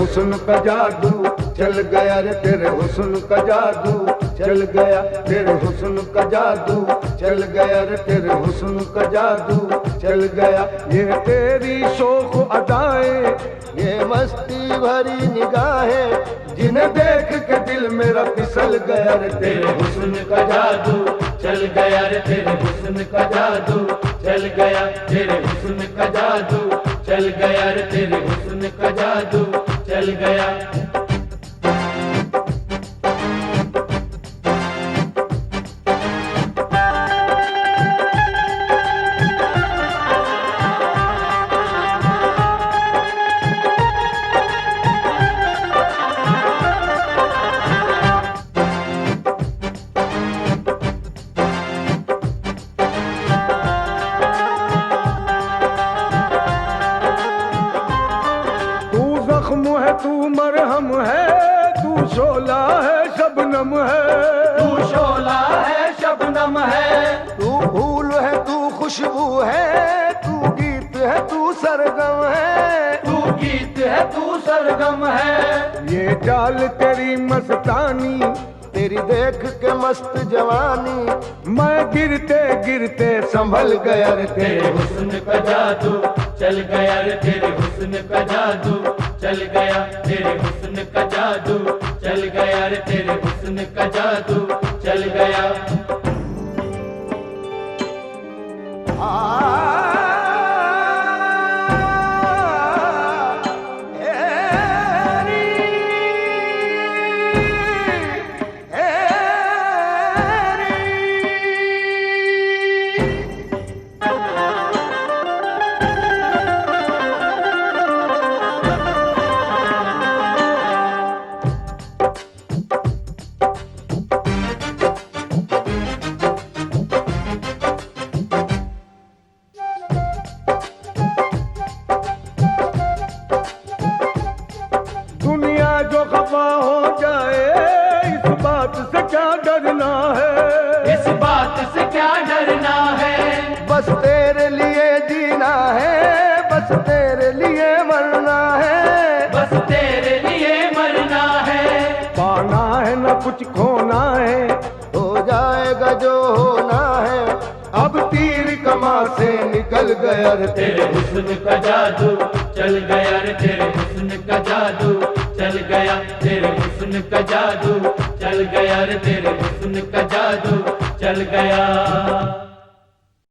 हुस्न का जादू चल गया रे, तेरे हुस्न का जादू चल गया, तेरे हुस्न का जादू चल गया रे, तेरे हुस्न का जादू चल गया। ये तेरी शोख अदाएं, ये मस्ती भरी निगाहें, जिन्हें देख के दिल मेरा फिसल गया रे, तेरे हुस्न का जादू चल गया रे, तेरे हुस्न का जादू चल गया, तेरे हुस्न का जादू चल गया रे, तेरे हुस्न का जादू चल गया। तू मरहम है, तू शोला है, शबनम है, तू शोला है, शबनम है, तू फूल है, तू खुशबू है, तू गीत है, तू सरगम है, तू गीत है, तू सरगम है। ये चाल तेरी मस्तानी, तेरी देख के मस्त जवानी, मैं गिरते गिरते संभल गया रे, तेरे हुस्न का जादू चल गया रे, तेरे हुस्न का जादू चल गया, तेरे हुस्न का जादू चल गया रे, तेरे हुस्न का जादू चल गया। जो खफा हो जाए, इस बात से क्या डरना है, इस बात से क्या डरना है, बस तेरे लिए जीना है, बस तेरे लिए मरना है, बस तेरे लिए मरना है। पाना है न कुछ खोना है, हो जाएगा जो होना है, अब तीर कमा से निकल गया रे, तेरे हुस्न का जादू चल गया रे, तेरे हुस्न का जादू चल गया, तेरे हुस्न का जादू चल गया रे, तेरे हुस्न का जादू चल गया।